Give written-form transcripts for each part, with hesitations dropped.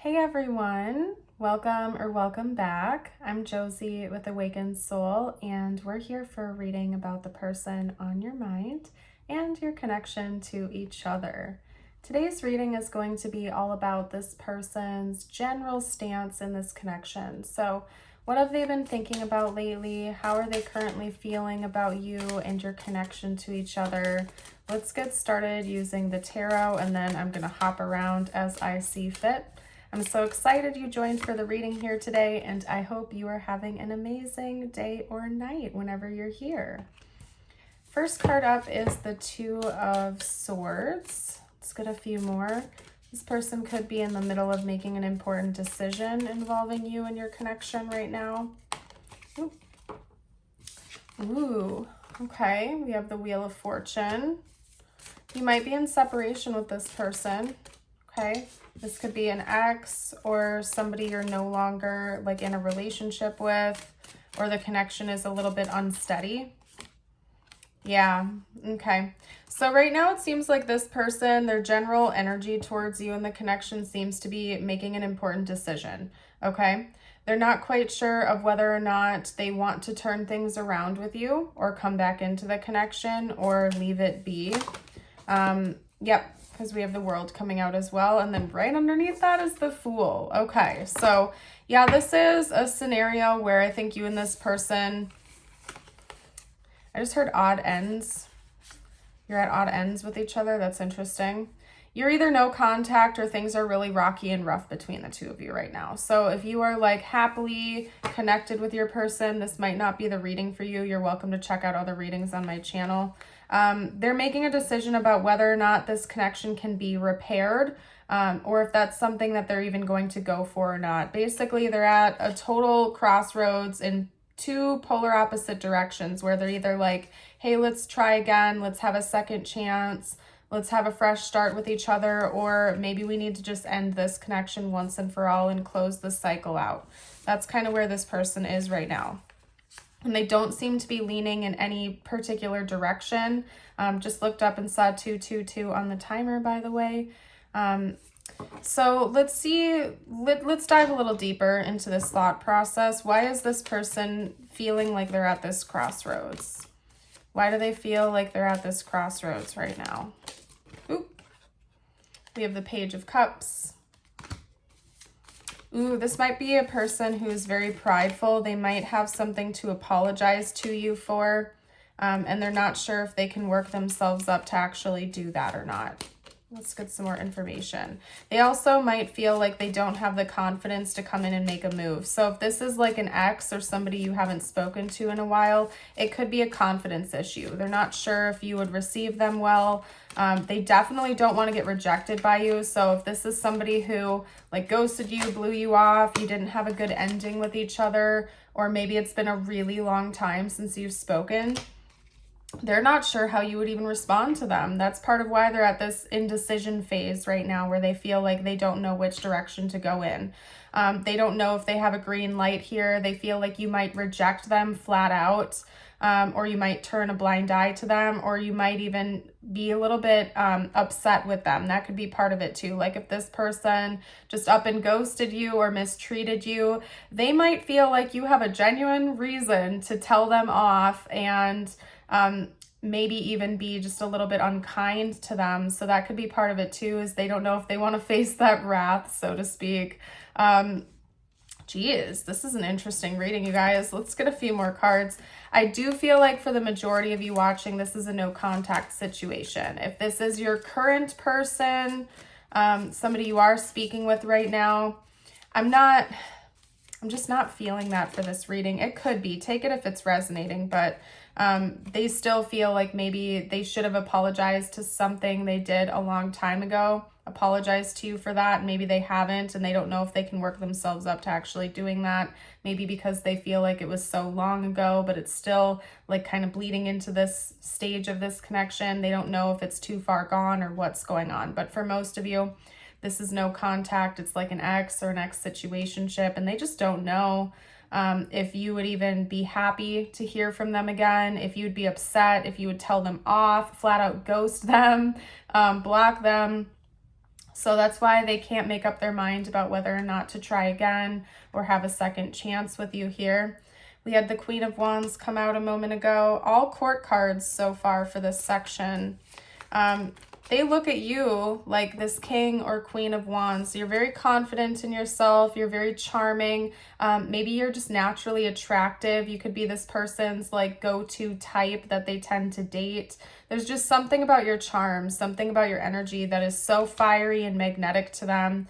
Hey everyone, welcome back. I'm Josie with Awakened Soul, and we're here for a reading about the person on your mind and your connection to each other. Today's reading is going to be all about this person's general stance in this connection. So, what have they been thinking about lately? How are they currently feeling about you and your connection to each other? Let's get started using the tarot, and then I'm going to hop around as I see fit. I'm so excited you joined for the reading here today, and I hope you are having an amazing day or night whenever you're here. First card up is the Two of Swords. Let's get a few more. This person could be in the middle of making an important decision involving you and your connection right now. Ooh, okay. We have the Wheel of Fortune. You might be in separation with this person, okay? This could be an ex or somebody you're no longer like in a relationship with, or the connection is a little bit unsteady. Yeah, okay. So right now it seems like this person, their general energy towards you and the connection seems to be making an important decision, okay? They're not quite sure of whether or not they want to turn things around with you or come back into the connection or leave it be. Yep. Because we have the World coming out as well. And then right underneath that is the Fool. Okay, so yeah, this is a scenario where I think you and this person, I just heard odd ends. You're at odd ends with each other. That's interesting. You're either no contact or things are really rocky and rough between the two of you right now. So if you are like happily connected with your person, this might not be the reading for you. You're welcome to check out other readings on my channel. They're making a decision about whether or not this connection can be repaired, or if that's something that they're even going to go for or not. Basically, they're at a total crossroads in two polar opposite directions where they're either like, hey, let's try again, let's have a second chance, let's have a fresh start with each other, or maybe we need to just end this connection once and for all and close the cycle out. That's kind of where this person is right now. And they don't seem to be leaning in any particular direction. Just looked up and saw 222 on the timer, by the way. So let's see, let's dive a little deeper into this thought process. Why is this person feeling like they're at this crossroads? Why do they feel like they're at this crossroads right now? Oop. We have the Page of Cups. Ooh, this might be a person who's very prideful. They might have something to apologize to you for, and they're not sure if they can work themselves up to actually do that or not. Let's get some more information. They also might feel like they don't have the confidence to come in and make a move. So if this is like an ex or somebody you haven't spoken to in a while, it could be a confidence issue. They're not sure if you would receive them well. They definitely don't want to get rejected by you. So if this is somebody who like ghosted you, blew you off, you didn't have a good ending with each other, or maybe it's been a really long time since you've spoken, they're not sure how you would even respond to them. That's part of why they're at this indecision phase right now, where they feel like they don't know which direction to go in. They don't know if they have a green light here. They feel like you might reject them flat out, or you might turn a blind eye to them, or you might even be a little bit upset with them. That could be part of it too. Like if this person just up and ghosted you or mistreated you, they might feel like you have a genuine reason to tell them off and maybe even be just a little bit unkind to them. So that could be part of it too, is they don't know if they want to face that wrath, so to speak. Geez, this is an interesting reading, you guys. Let's get a few more cards. I do feel like for the majority of you watching, this is a no contact situation. If this is your current person, somebody you are speaking with right now, I'm just not feeling that for this reading. It could be, take it if it's resonating, but they still feel like maybe they should have apologized to something they did a long time ago, apologize to you for that. Maybe they haven't, and they don't know if they can work themselves up to actually doing that. Maybe because they feel like it was so long ago, but it's still like kind of bleeding into this stage of this connection. They don't know if it's too far gone or what's going on. But for most of you, this is no contact. It's like an ex or an ex situationship, and they just don't know if you would even be happy to hear from them again, if you'd be upset, if you would tell them off, flat out ghost them, block them. So that's why they can't make up their mind about whether or not to try again or have a second chance with you here. We had the Queen of Wands come out a moment ago. All court cards so far for this section. They look at you like this King or Queen of Wands. You're very confident in yourself. You're very charming. Maybe you're just naturally attractive. You could be this person's like go-to type that they tend to date. There's just something about your charm, something about your energy that is so fiery and magnetic to them.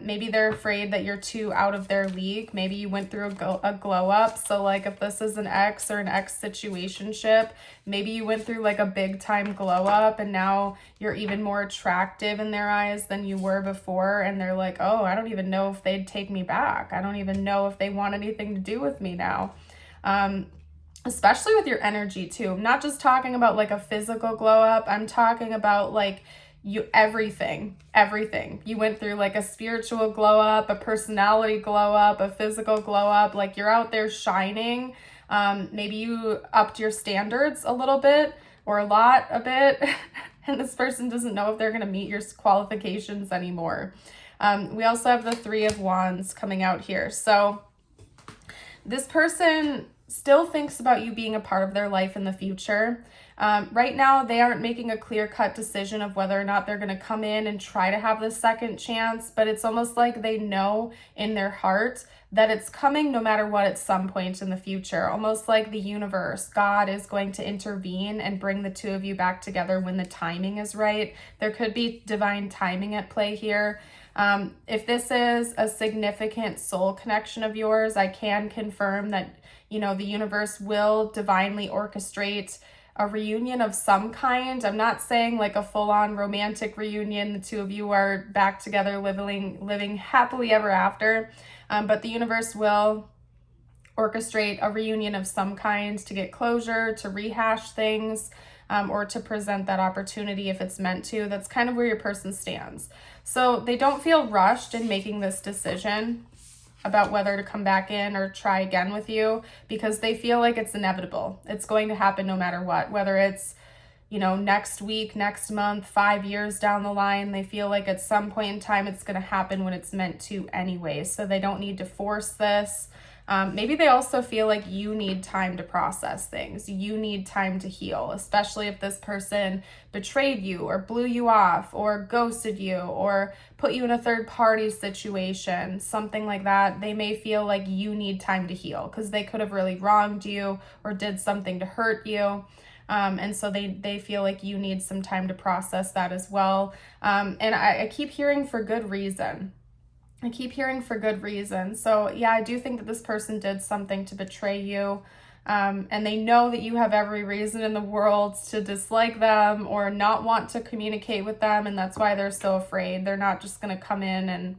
Maybe they're afraid that you're too out of their league. Maybe you went through a glow up. So like if this is an ex or an ex situationship, maybe you went through like a big time glow up and now you're even more attractive in their eyes than you were before. And they're like, oh, I don't even know if they'd take me back. I don't even know if they want anything to do with me now. Especially with your energy too. I'm not just talking about like a physical glow up. I'm talking about like everything. You went through like a spiritual glow up, a personality glow up, a physical glow up. Like you're out there shining. Maybe you upped your standards a little bit or a bit. And this person doesn't know if they're going to meet your qualifications anymore. We also have the Three of Wands coming out here. So this person still thinks about you being a part of their life in the future. Right now, they aren't making a clear-cut decision of whether or not they're going to come in and try to have this second chance, but it's almost like they know in their heart that it's coming no matter what at some point in the future. Almost like the universe, God is going to intervene and bring the two of you back together when the timing is right. There could be divine timing at play here. If this is a significant soul connection of yours, I can confirm that, you know, the universe will divinely orchestrate a reunion of some kind. I'm not saying like a full-on romantic reunion. The two of you are back together living happily ever after. But the universe will orchestrate a reunion of some kind to get closure, to rehash things, or to present that opportunity if it's meant to. That's kind of where your person stands. So they don't feel rushed in making this decision about whether to come back in or try again with you, because they feel like it's inevitable. It's going to happen no matter what, whether it's, you know, next week, next month, 5 years down the line. They feel like at some point in time it's going to happen when it's meant to anyway. So they don't need to force this. Maybe they also feel like you need time to process things. You need time to heal, especially if this person betrayed you or blew you off or ghosted you or put you in a third party situation, something like that. They may feel like you need time to heal because they could have really wronged you or did something to hurt you. And so they feel like you need some time to process that as well. And I keep hearing for good reason. So yeah, I do think that this person did something to betray you. And they know that you have every reason in the world to dislike them or not want to communicate with them. And that's why they're so afraid. They're not just going to come in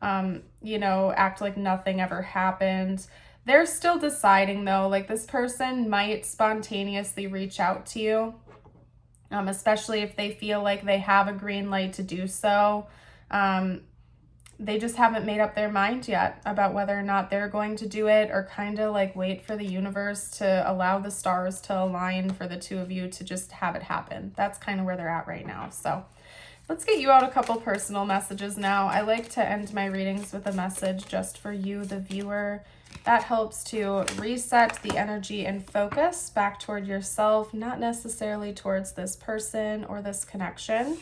and, you know, act like nothing ever happened. They're still deciding though, like this person might spontaneously reach out to you, especially if they feel like they have a green light to do so. They just haven't made up their mind yet about whether or not they're going to do it, or kind of like wait for the universe to allow the stars to align for the two of you to just have it happen. That's kind of where they're at right now. So let's get you out a couple personal messages now. I like to end my readings with a message just for you, the viewer. That helps to reset the energy and focus back toward yourself, not necessarily towards this person or this connection.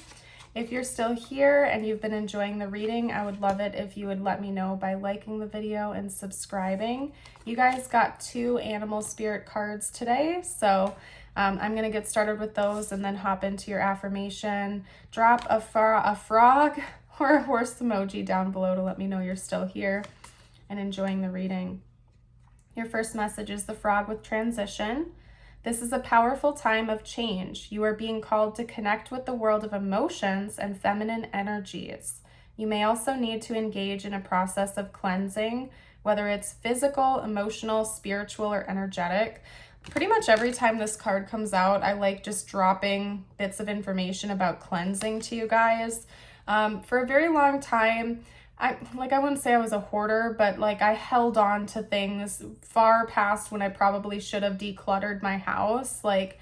If you're still here and you've been enjoying the reading, I would love it if you would let me know by liking the video and subscribing. You guys got 2 animal spirit cards today, so I'm going to get started with those and then hop into your affirmation. Drop a frog or a horse emoji down below to let me know you're still here and enjoying the reading. Your first message is the frog with transition. This is a powerful time of change. You are being called to connect with the world of emotions and feminine energies. You may also need to engage in a process of cleansing, whether it's physical, emotional, spiritual, or energetic. Pretty much every time this card comes out, I like just dropping bits of information about cleansing to you guys. For a very long time, I wouldn't say I was a hoarder, but like I held on to things far past when I probably should have decluttered my house. Like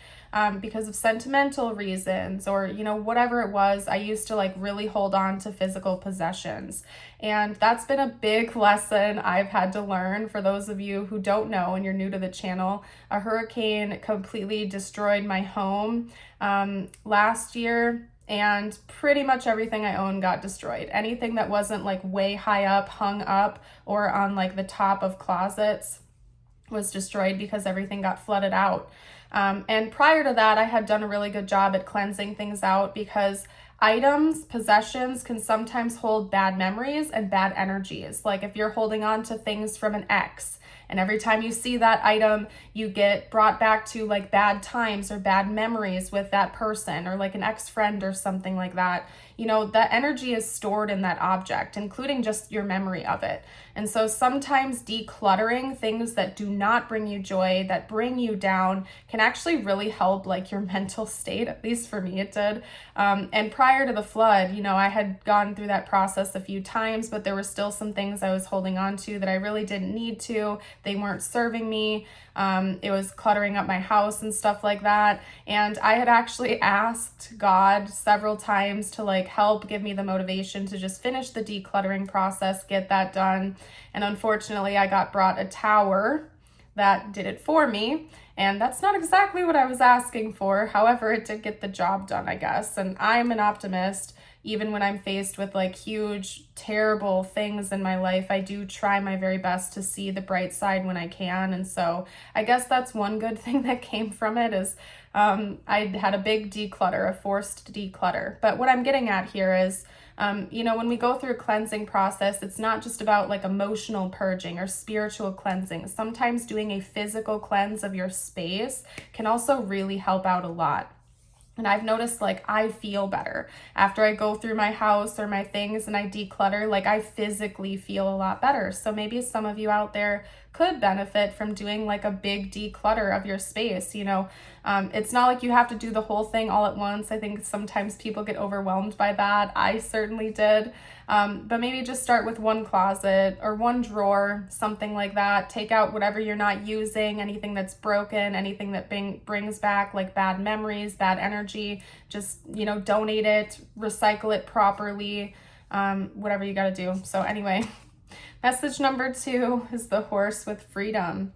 because of sentimental reasons or, you know, whatever it was. I used to like really hold on to physical possessions. And that's been a big lesson I've had to learn. For those of you who don't know and you're new to the channel, a hurricane completely destroyed my home last year. And pretty much everything I own got destroyed. Anything that wasn't like way high up, hung up, or on like the top of closets was destroyed because everything got flooded out. And prior to that, I had done a really good job at cleansing things out, because items, possessions can sometimes hold bad memories and bad energies. Like if you're holding on to things from an ex, and every time you see that item, you get brought back to like bad times or bad memories with that person, or like an ex-friend or something like that. You know, that energy is stored in that object, including just your memory of it. And so sometimes decluttering things that do not bring you joy, that bring you down, can actually really help like your mental state. At least for me, it did. And prior to the flood, you know, I had gone through that process a few times, but there were still some things I was holding on to that I really didn't need to. They weren't serving me. It was cluttering up my house and stuff like that. And I had actually asked God several times to like help give me the motivation to just finish the decluttering process, get that done. And unfortunately, I got brought a tower that did it for me. And that's not exactly what I was asking for. However, it did get the job done, I guess. And I'm an optimist. Even when I'm faced with like huge, terrible things in my life, I do try my very best to see the bright side when I can. And so I guess that's one good thing that came from it, is I had a big declutter, a forced declutter. But what I'm getting at here is, you know, when we go through a cleansing process, it's not just about like emotional purging or spiritual cleansing. Sometimes doing a physical cleanse of your space can also really help out a lot. And I've noticed like I feel better after I go through my house or my things and I declutter. Like I physically feel a lot better. So maybe some of you out there could benefit from doing like a big declutter of your space. You know, it's not like you have to do the whole thing all at once. I think sometimes people get overwhelmed by that. I certainly did. But maybe just start with one closet or one drawer, something like that. Take out whatever you're not using, anything that's broken, anything that brings back like bad memories, bad energy. Just, you know, donate it, recycle it properly, whatever you got to do. So anyway, message number 2 is the horse with freedom.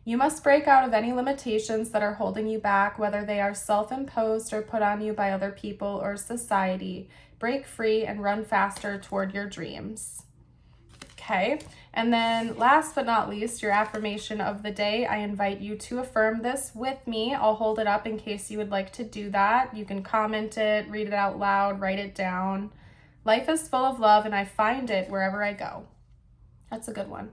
You must break out of any limitations that are holding you back, whether they are self-imposed or put on you by other people or society. Break free and run faster toward your dreams. Okay, and then last but not least, your affirmation of the day. I invite you to affirm this with me. I'll hold it up in case you would like to do that. You can comment it, read it out loud, write it down. Life is full of love and I find it wherever I go. That's a good one.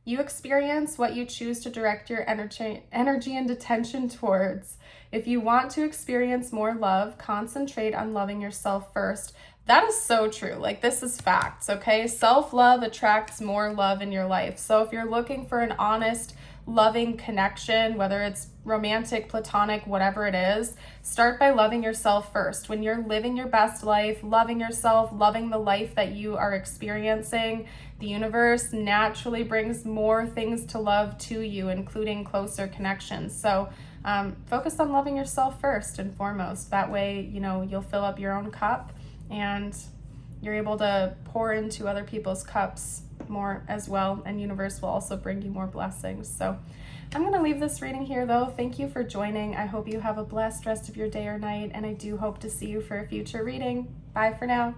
You experience what you choose to direct your energy and attention towards. If you want to experience more love, concentrate on loving yourself first. That is so true. Like, this is facts, okay? Self-love attracts more love in your life. So if you're looking for an honest, loving connection, whether it's romantic, platonic, whatever it is, start by loving yourself first. When you're living your best life, loving yourself, loving the life that you are experiencing, the universe naturally brings more things to love to you, including closer connections. So focus on loving yourself first and foremost. That way, you know, you'll fill up your own cup and you're able to pour into other people's cups more as well, and universe will also bring you more blessings. So I'm going to leave this reading here though. Thank you for joining. I hope you have a blessed rest of your day or night, and I do hope to see you for a future reading. Bye for now.